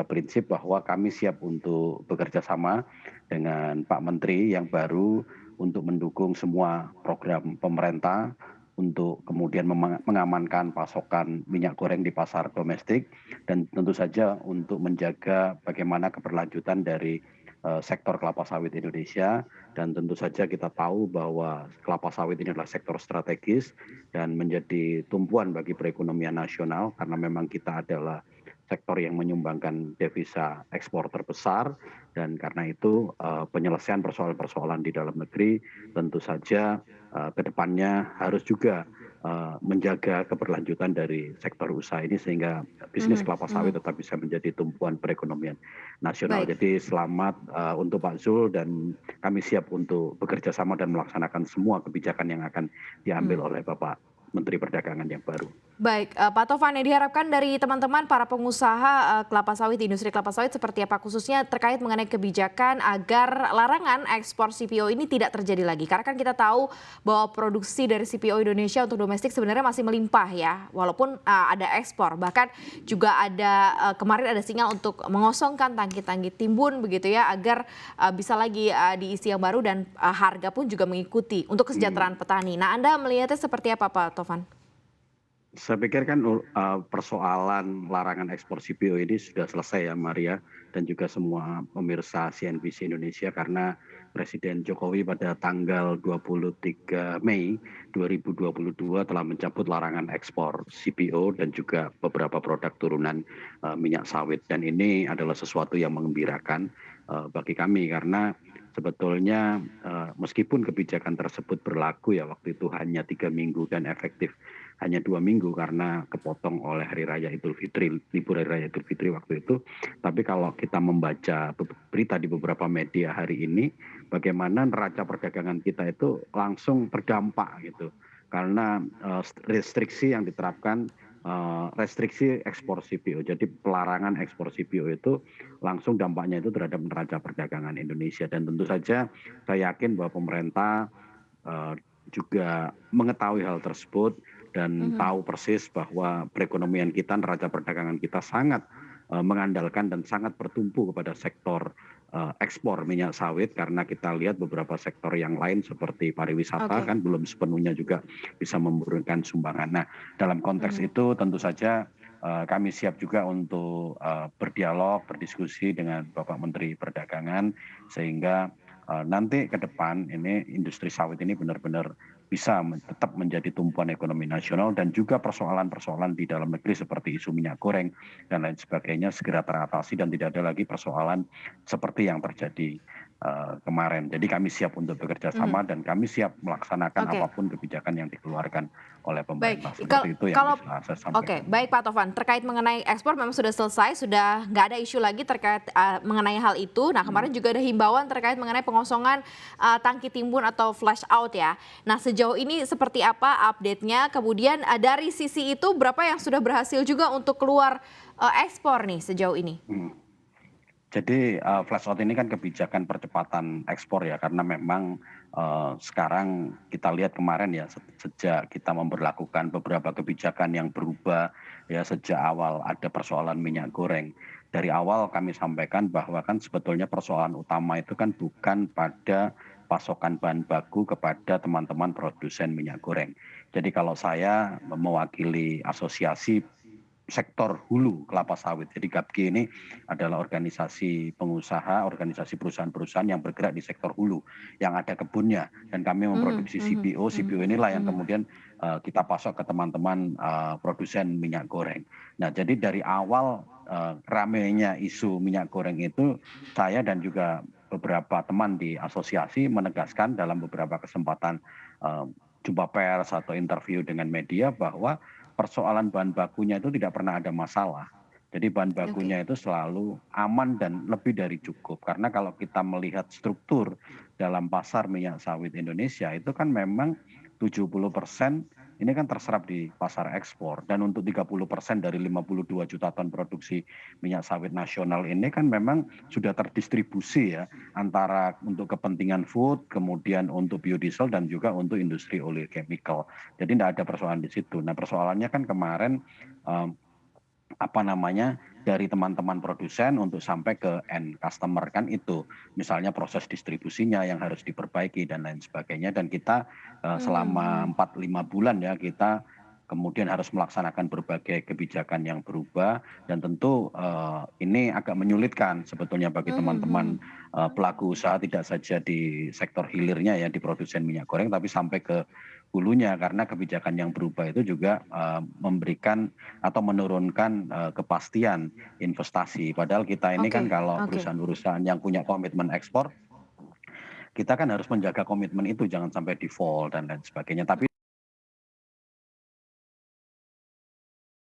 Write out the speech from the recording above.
adalah prinsip bahwa kami siap untuk bekerja sama dengan Pak Menteri yang baru untuk mendukung semua program pemerintah untuk kemudian mengamankan pasokan minyak goreng di pasar domestik dan tentu saja untuk menjaga bagaimana keberlanjutan dari sektor kelapa sawit Indonesia dan tentu saja kita tahu bahwa kelapa sawit ini adalah sektor strategis dan menjadi tumpuan bagi perekonomian nasional karena memang kita adalah sektor yang menyumbangkan devisa ekspor terbesar dan karena itu penyelesaian persoalan-persoalan di dalam negeri tentu saja ke depannya harus juga menjaga keberlanjutan dari sektor usaha ini sehingga bisnis Mhm kelapa sawit mhm. tetap bisa menjadi tumpuan perekonomian nasional. Baik. Jadi selamat untuk Pak Zul dan kami siap untuk bekerja sama dan melaksanakan semua kebijakan yang akan Mmm. diambil oleh Bapak Menteri Perdagangan yang baru. Baik, Pak Tovan, yang diharapkan dari teman-teman para pengusaha, kelapa sawit, industri kelapa sawit seperti apa? Khususnya terkait mengenai kebijakan agar larangan ekspor CPO ini tidak terjadi lagi. Karena kan kita tahu bahwa produksi dari CPO Indonesia untuk domestik sebenarnya masih melimpah ya, walaupun, ada ekspor. Bahkan juga ada, kemarin ada sinyal untuk mengosongkan tangki-tangki timbun begitu ya, agar, bisa lagi, diisi yang baru dan, harga pun juga mengikuti untuk Hmm. kesejahteraan petani. Nah, Anda melihatnya seperti apa, Pak Tovan? Saya pikir kan persoalan larangan ekspor CPO ini sudah selesai ya Maria dan juga semua pemirsa CNBC Indonesia karena Presiden Jokowi pada tanggal 23 Mei 2022 telah mencabut larangan ekspor CPO dan juga beberapa produk turunan minyak sawit dan ini adalah sesuatu yang mengembirakan bagi kami karena sebetulnya meskipun kebijakan tersebut berlaku ya waktu itu hanya 3 minggu dan efektif hanya 2 minggu karena kepotong oleh Hari Raya Idul Fitri, libur Hari Raya Idul Fitri waktu itu. Tapi kalau kita membaca berita di beberapa media hari ini, bagaimana neraca perdagangan kita itu langsung terdampak gitu. Karena restriksi yang diterapkan restriksi ekspor CPO. Jadi pelarangan ekspor CPO itu langsung dampaknya itu terhadap neraca perdagangan Indonesia. Dan tentu saja saya yakin bahwa pemerintah eh, juga mengetahui hal tersebut dan Mhm. tahu persis bahwa perekonomian kita, neraca perdagangan kita sangat mengandalkan dan sangat bertumpu kepada sektor ekspor minyak sawit karena kita lihat beberapa sektor yang lain seperti pariwisata Oke. kan belum sepenuhnya juga bisa memberikan sumbangan. Nah, dalam konteks Mhm. itu tentu saja kami siap juga untuk berdialog, berdiskusi dengan Bapak Menteri Perdagangan sehingga nanti ke depan ini industri sawit ini benar-benar bisa tetap menjadi tumpuan ekonomi nasional dan juga persoalan-persoalan di dalam negeri seperti isu minyak goreng dan lain sebagainya segera teratasi dan tidak ada lagi persoalan seperti yang terjadi kemarin. Jadi kami siap untuk bekerja sama Mhm. dan kami siap melaksanakan Oke. apapun kebijakan yang dikeluarkan oleh Baik, pemerintah. Seperti itu yang kalau bisa saya oke, sampaikan. baik Pak Tovan, terkait mengenai ekspor memang sudah selesai, sudah nggak ada isu lagi terkait, mengenai hal itu. Nah, Hmm. kemarin juga ada himbauan terkait mengenai pengosongan, tangki timbun atau flash out ya. Nah, sejauh ini seperti apa update-nya? Kemudian, dari sisi itu berapa yang sudah berhasil juga untuk keluar, ekspor nih sejauh ini? Hmm. Jadi flash out ini kan kebijakan percepatan ekspor ya karena memang sekarang kita lihat kemarin ya sejak kita memberlakukan beberapa kebijakan yang berubah ya sejak awal ada persoalan minyak goreng. Dari awal kami sampaikan bahwa kan sebetulnya persoalan utama itu kan bukan pada pasokan bahan baku kepada teman-teman produsen minyak goreng. Jadi kalau saya mewakili asosiasi sektor hulu kelapa sawit. Jadi GAPG ini adalah organisasi pengusaha, organisasi perusahaan-perusahaan yang bergerak di sektor hulu, yang ada kebunnya. Dan kami Mhm memproduksi mhm CPO, mhm CPO inilah yang mhm. kemudian kita pasok ke teman-teman produsen minyak goreng. Nah, jadi dari awal ramainya isu minyak goreng itu, saya dan juga beberapa teman di asosiasi menegaskan dalam beberapa kesempatan eh, jumpa pers atau interview dengan media bahwa persoalan bahan bakunya itu tidak pernah ada masalah. Jadi bahan Oke. bakunya itu selalu aman dan lebih dari cukup. Karena kalau kita melihat struktur dalam pasar minyak sawit Indonesia itu kan memang 70% ini kan terserap di pasar ekspor. Dan untuk 30% dari 52 juta ton produksi minyak sawit nasional ini kan memang sudah terdistribusi ya antara untuk kepentingan food, kemudian untuk biodiesel dan juga untuk industri oil chemical. Jadi tidak ada persoalan di situ. Nah persoalannya kan kemarin apa namanya dari teman-teman produsen untuk sampai ke end customer kan itu. Misalnya proses distribusinya yang harus diperbaiki dan lain sebagainya dan kita selama Mhm. 4-5 bulan ya kita kemudian harus melaksanakan berbagai kebijakan yang berubah dan tentu ini agak menyulitkan sebetulnya bagi Mhm teman-teman mhm. pelaku usaha tidak saja di sektor hilirnya ya di produsen minyak goreng tapi sampai ke hulunya karena kebijakan yang berubah itu juga memberikan atau menurunkan kepastian investasi. Padahal kita ini Oke kan kalau oke. perusahaan-perusahaan yang punya komitmen ekspor, kita kan harus menjaga komitmen itu jangan sampai default dan lain sebagainya. Tapi